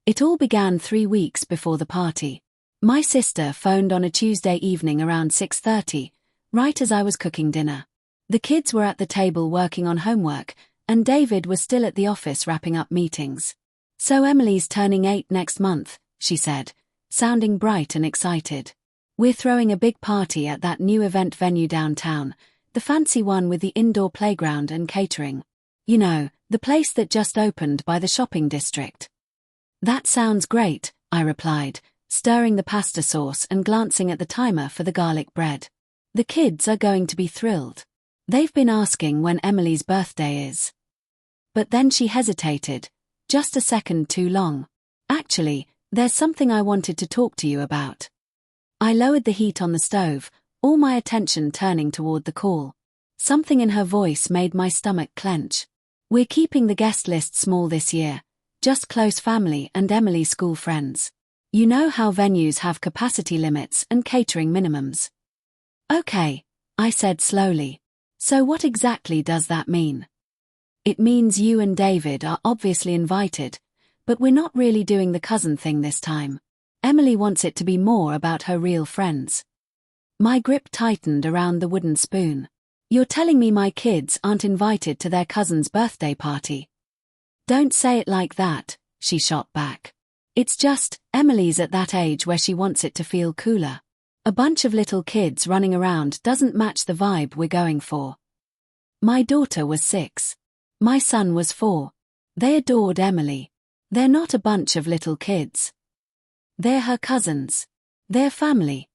It all began 3 weeks before the party. My sister phoned on a Tuesday evening around 6:30, right as I was cooking dinner. The kids were at the table working on homework, and David was still at the office wrapping up meetings. "So Emily's turning 8 next month," she said, sounding bright and excited. "We're throwing a big party at that new event venue downtown, the fancy one with the indoor playground and catering. You know, the place that just opened by the shopping district." "That sounds great," I replied, stirring the pasta sauce and glancing at the timer for the garlic bread. "The kids are going to be thrilled. They've been asking when Emily's birthday is." But then she hesitated, just a second too long. "Actually, there's something I wanted to talk to you about." I lowered the heat on the stove, all my attention turning toward the call. Something in her voice made my stomach clench. "We're keeping the guest list small this year, just close family and Emily's school friends. You know how venues have capacity limits and catering minimums." "Okay," I said slowly. "So what exactly does that mean?" "It means you and David are obviously invited, but we're not really doing the cousin thing this time. Emily wants it to be more about her real friends." My grip tightened around the wooden spoon. "You're telling me my kids aren't invited to their cousin's birthday party?" "Don't say it like that," she shot back. "It's just, Emily's at that age where she wants it to feel cooler. A bunch of little kids running around doesn't match the vibe we're going for." My daughter was 6. My son was 4. They adored Emily. They're not a bunch of little kids. They're her cousins. They're family.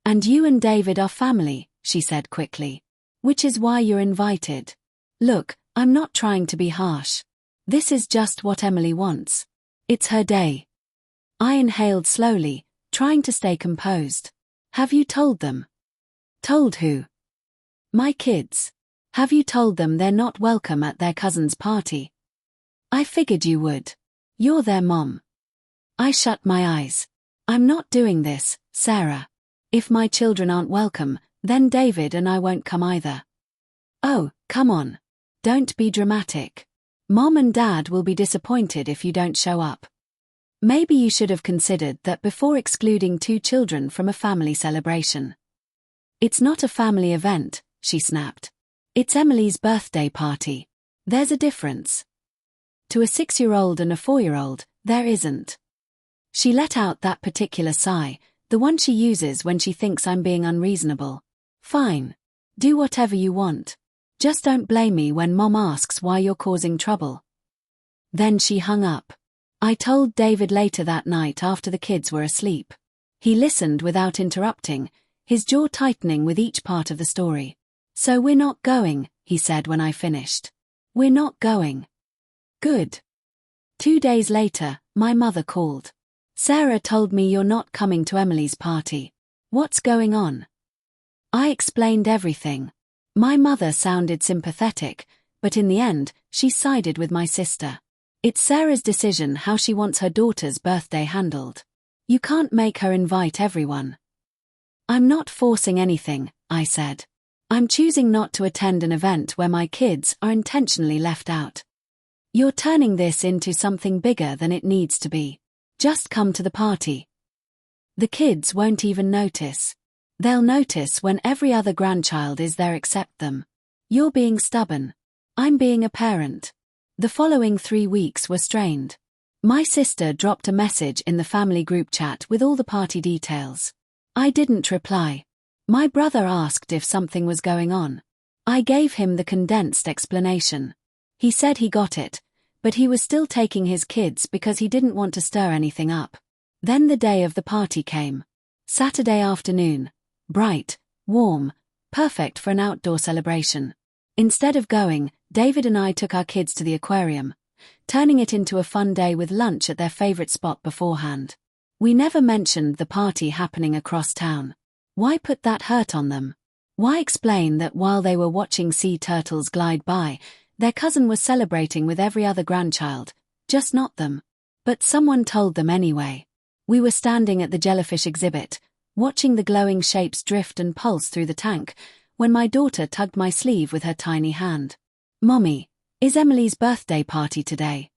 "And you and David are family," she said quickly. "Which is why you're invited. Look, I'm not trying to be harsh. This is just what Emily wants. It's her day." I inhaled slowly, trying to stay composed. "Have you told them?" "Told who?" "My kids. Have you told them they're not welcome at their cousin's party?" "I figured you would. You're their mom." I shut my eyes. "I'm not doing this, Sarah. If my children aren't welcome, then David and I won't come either." "Oh, come on. Don't be dramatic. Mom and Dad will be disappointed if you don't show up. Maybe you should have considered that before excluding 2 children from a family celebration." "It's not a family event," she snapped. "It's Emily's birthday party. There's a difference. To a 6-year-old and a 4-year-old, there isn't." She let out that particular sigh, the one she uses when she thinks I'm being unreasonable. "Fine. Do whatever you want. Just don't blame me when Mom asks why you're causing trouble." Then she hung up. I told David later that night after the kids were asleep. He listened without interrupting, his jaw tightening with each part of the story. "So we're not going," he said when I finished. "We're not going." "Good." 2 days later, my mother called. "Sarah told me you're not coming to Emily's party. What's going on?" I explained everything. My mother sounded sympathetic, but in the end, she sided with my sister. "It's Sarah's decision how she wants her daughter's birthday handled. You can't make her invite everyone." "I'm not forcing anything," I said. "I'm choosing not to attend an event where my kids are intentionally left out." "You're turning this into something bigger than it needs to be. Just come to the party. The kids won't even notice. They'll notice when every other grandchild is there except them. You're being stubborn. I'm being a parent." The following 3 weeks were strained. My sister dropped a message in the family group chat with all the party details. I didn't reply. My brother asked if something was going on. I gave him the condensed explanation. He said he got it, but he was still taking his kids because he didn't want to stir anything up. Then the day of the party came. Saturday afternoon. Bright, warm, perfect for an outdoor celebration. Instead of going, David and I took our kids to the aquarium, turning it into a fun day with lunch at their favorite spot beforehand. We never mentioned the party happening across town. Why put that hurt on them? Why explain that while they were watching sea turtles glide by, their cousin was celebrating with every other grandchild, just not them? But someone told them anyway. We were standing at the jellyfish exhibit, watching the glowing shapes drift and pulse through the tank, when my daughter tugged my sleeve with her tiny hand. "Mommy, is Emily's birthday party today?"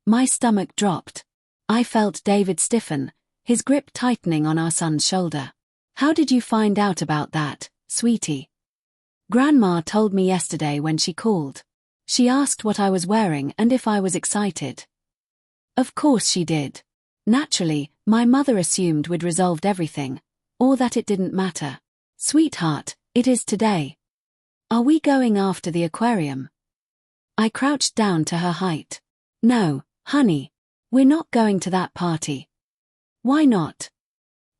My stomach dropped. I felt David stiffen, his grip tightening on our son's shoulder. How did you find out about that, sweetie? Grandma told me yesterday when she called. She asked what I was wearing and if I was excited. Of course she did. Naturally, my mother assumed we'd resolved everything, or that it didn't matter. Sweetheart, it is today. Are we going after the aquarium? I crouched down to her height. No, honey. We're not going to that party. Why not?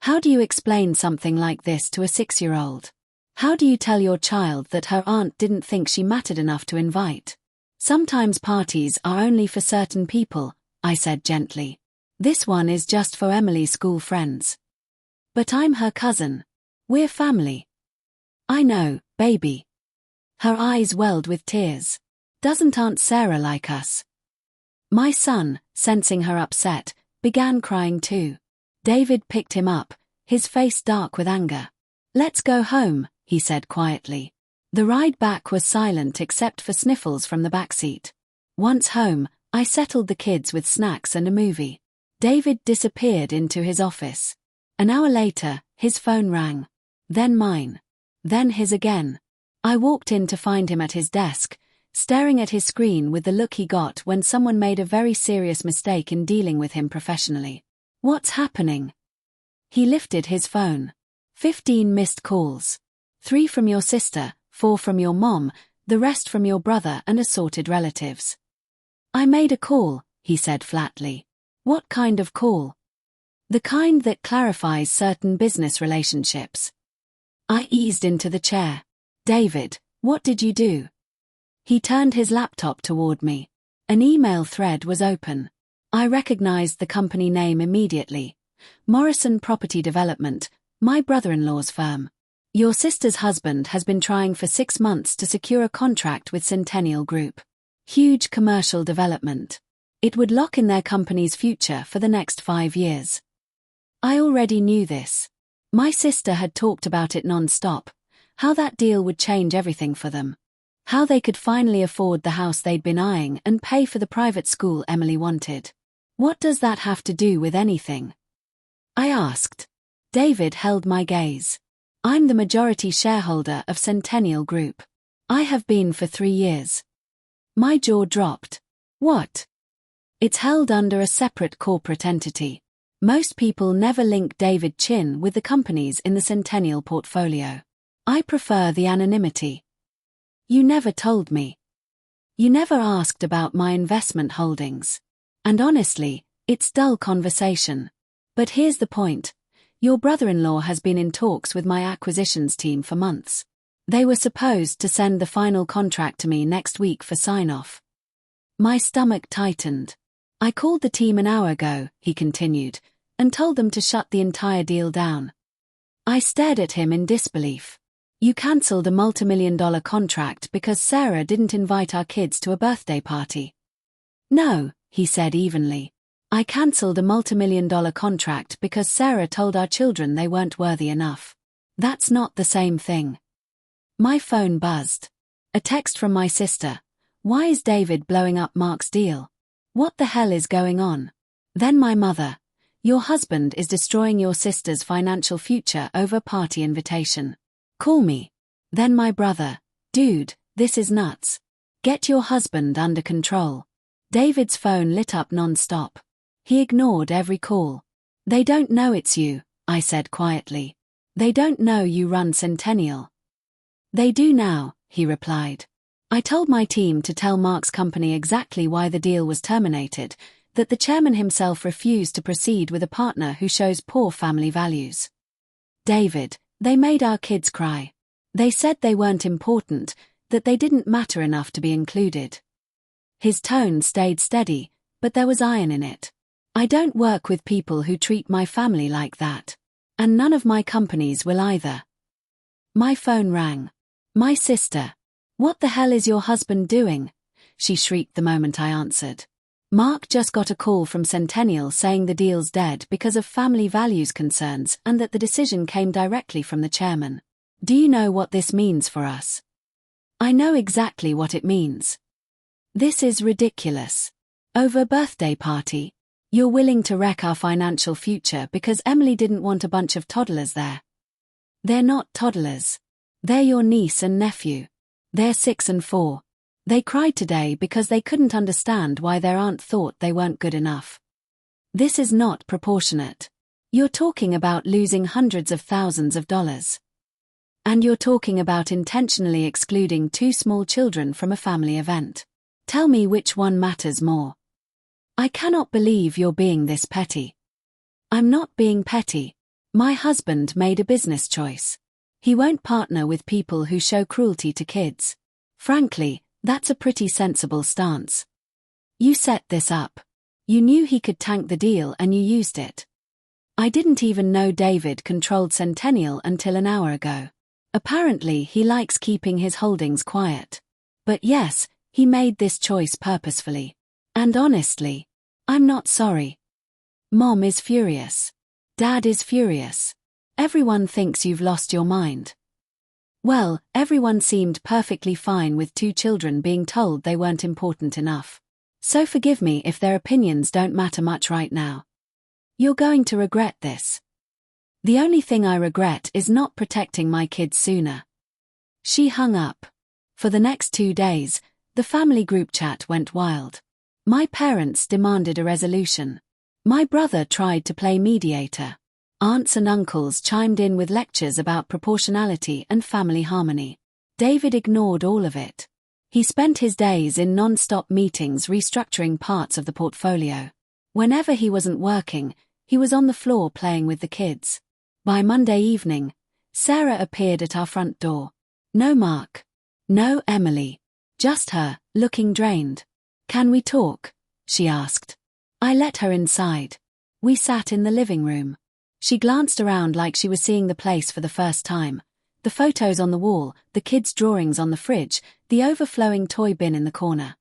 How do you explain something like this to a 6-year-old? How do you tell your child that her aunt didn't think she mattered enough to invite? Sometimes parties are only for certain people, I said gently. This one is just for Emily's school friends. But I'm her cousin. We're family. I know, baby. Her eyes welled with tears. Doesn't Aunt Sarah like us? My son, sensing her upset, began crying too. David picked him up, his face dark with anger. Let's go home, he said quietly. The ride back was silent except for sniffles from the backseat. Once home, I settled the kids with snacks and a movie. David disappeared into his office. An hour later, his phone rang. Then mine. Then his again. I walked in to find him at his desk, staring at his screen with the look he got when someone made a very serious mistake in dealing with him professionally. What's happening? He lifted his phone. 15 missed calls. 3 from your sister, 4 from your mom, the rest from your brother and assorted relatives. I made a call, he said flatly. What kind of call? The kind that clarifies certain business relationships. I eased into the chair. David, what did you do? He turned his laptop toward me. An email thread was open. I recognized the company name immediately. Morrison Property Development, my brother-in-law's firm. Your sister's husband has been trying for 6 months to secure a contract with Centennial Group. Huge commercial development. It would lock in their company's future for the next 5 years. I already knew this. My sister had talked about it non-stop, how that deal would change everything for them. How they could finally afford the house they'd been eyeing and pay for the private school Emily wanted. What does that have to do with anything? I asked. David held my gaze. I'm the majority shareholder of Centennial Group. I have been for 3 years. My jaw dropped. What? It's held under a separate corporate entity. Most people never link David Chin with the companies in the Centennial portfolio. I prefer the anonymity. You never told me. You never asked about my investment holdings. And honestly, it's dull conversation. But here's the point. Your brother-in-law has been in talks with my acquisitions team for months. They were supposed to send the final contract to me next week for sign-off. My stomach tightened. I called the team an hour ago, he continued, and told them to shut the entire deal down. I stared at him in disbelief. You cancelled a multi-million-dollar contract because Sarah didn't invite our kids to a birthday party. No, he said evenly. I cancelled a multi-million-dollar contract because Sarah told our children they weren't worthy enough. That's not the same thing. My phone buzzed. A text from my sister. Why is David blowing up Mark's deal? What the hell is going on? Then my mother. Your husband is destroying your sister's financial future over party invitation. Call me. Then my brother. Dude, this is nuts. Get your husband under control. David's phone lit up non-stop. He ignored every call. They don't know it's you, I said quietly. They don't know you run Centennial. They do now, he replied. I told my team to tell Mark's company exactly why the deal was terminated, that the chairman himself refused to proceed with a partner who shows poor family values. David, they made our kids cry. They said they weren't important, that they didn't matter enough to be included. His tone stayed steady, but there was iron in it. I don't work with people who treat my family like that. And none of my companies will either. My phone rang. My sister. What the hell is your husband doing? She shrieked the moment I answered. Mark just got a call from Centennial saying the deal's dead because of family values concerns and that the decision came directly from the chairman. Do you know what this means for us? I know exactly what it means. This is ridiculous. Over a birthday party? You're willing to wreck our financial future because Emily didn't want a bunch of toddlers there. They're not toddlers. They're your niece and nephew. They're 6 and 4. They cried today because they couldn't understand why their aunt thought they weren't good enough. This is not proportionate. You're talking about losing hundreds of thousands of dollars. And you're talking about intentionally excluding 2 small children from a family event. Tell me which one matters more. I cannot believe you're being this petty. I'm not being petty. My husband made a business choice. He won't partner with people who show cruelty to kids. Frankly, that's a pretty sensible stance. You set this up. You knew he could tank the deal and you used it. I didn't even know David controlled Centennial until an hour ago. Apparently he likes keeping his holdings quiet. But yes, he made this choice purposefully. And honestly, I'm not sorry. Mom is furious. Dad is furious. Everyone thinks you've lost your mind. Well, everyone seemed perfectly fine with 2 children being told they weren't important enough. So forgive me if their opinions don't matter much right now. You're going to regret this. The only thing I regret is not protecting my kids sooner. She hung up. For the next 2 days, the family group chat went wild. My parents demanded a resolution. My brother tried to play mediator. Aunts and uncles chimed in with lectures about proportionality and family harmony. David ignored all of it. He spent his days in non-stop meetings restructuring parts of the portfolio. Whenever he wasn't working, he was on the floor playing with the kids. By Monday evening, Sarah appeared at our front door. No Mark. No Emily. Just her, looking drained. "Can we talk?" she asked. I let her inside. We sat in the living room. She glanced around like she was seeing the place for the first time. The photos on the wall, the kids' drawings on the fridge, the overflowing toy bin in the corner.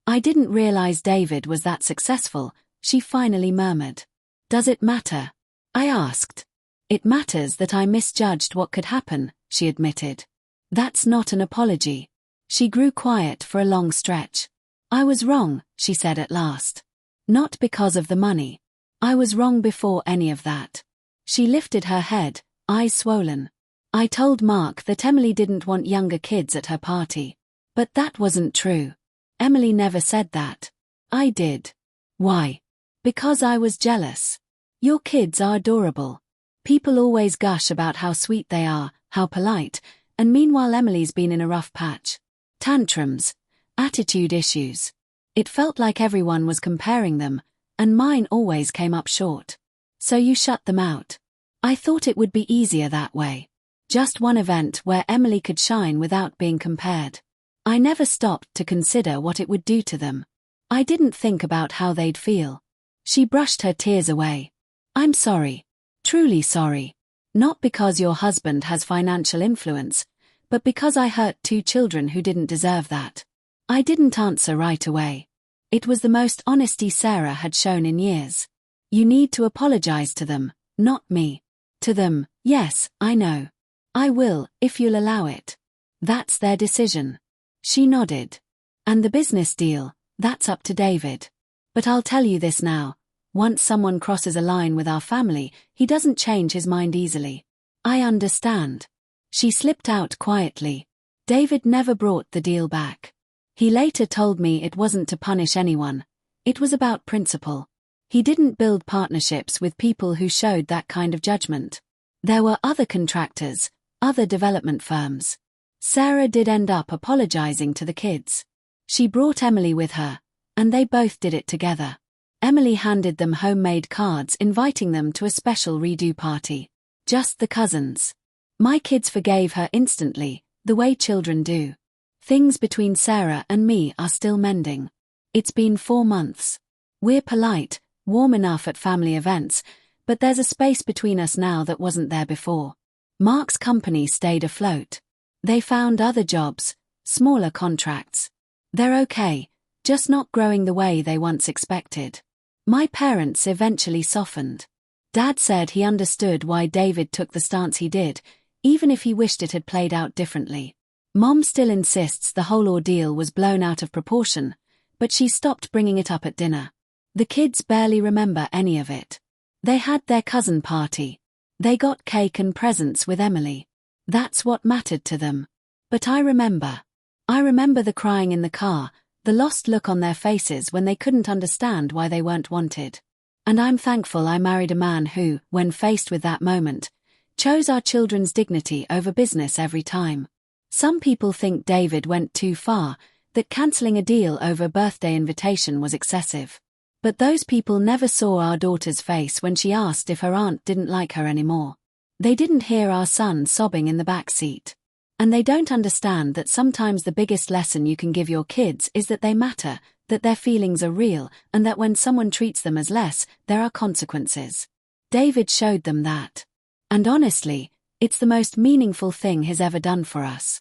"I didn't realize David was that successful," she finally murmured. "Does it matter?" I asked. "It matters that I misjudged what could happen," she admitted. "That's not an apology." She grew quiet for a long stretch. "I was wrong," she said at last. "Not because of the money. I was wrong before any of that." She lifted her head, eyes swollen. "I told Mark that Emily didn't want younger kids at her party. But that wasn't true. Emily never said that. I did." "Why?" "Because I was jealous. Your kids are adorable. People always gush about how sweet they are, how polite, and meanwhile Emily's been in a rough patch. Tantrums, attitude issues. It felt like everyone was comparing them, and mine always came up short. So you shut them out. I thought it would be easier that way. Just one event where Emily could shine without being compared. I never stopped to consider what it would do to them. I didn't think about how they'd feel." She brushed her tears away. "I'm sorry. Truly sorry. Not because your husband has financial influence, but because I hurt 2 children who didn't deserve that." I didn't answer right away. It was the most honesty Sarah had shown in years. "You need to apologize to them, not me." "To them, yes, I know. I will, if you'll allow it." "That's their decision." She nodded. "And the business deal, that's up to David. But I'll tell you this now. Once someone crosses a line with our family, he doesn't change his mind easily." "I understand." She slipped out quietly. David never brought the deal back. He later told me it wasn't to punish anyone. It was about principle. He didn't build partnerships with people who showed that kind of judgment. There were other contractors, other development firms. Sarah did end up apologizing to the kids. She brought Emily with her, and they both did it together. Emily handed them homemade cards inviting them to a special redo party. Just the cousins. My kids forgave her instantly, the way children do. Things between Sarah and me are still mending. It's been 4 months. We're polite, warm enough at family events, but there's a space between us now that wasn't there before. Mark's company stayed afloat. They found other jobs, smaller contracts. They're okay, just not growing the way they once expected. My parents eventually softened. Dad said he understood why David took the stance he did, even if he wished it had played out differently. Mom still insists the whole ordeal was blown out of proportion, but she stopped bringing it up at dinner. The kids barely remember any of it. They had their cousin party. They got cake and presents with Emily. That's what mattered to them. But I remember. I remember the crying in the car, the lost look on their faces when they couldn't understand why they weren't wanted. And I'm thankful I married a man who, when faced with that moment, chose our children's dignity over business every time. Some people think David went too far, that cancelling a deal over a birthday invitation was excessive. But those people never saw our daughter's face when she asked if her aunt didn't like her anymore. They didn't hear our son sobbing in the back seat. And they don't understand that sometimes the biggest lesson you can give your kids is that they matter, that their feelings are real, and that when someone treats them as less, there are consequences. David showed them that. And honestly, it's the most meaningful thing he's ever done for us.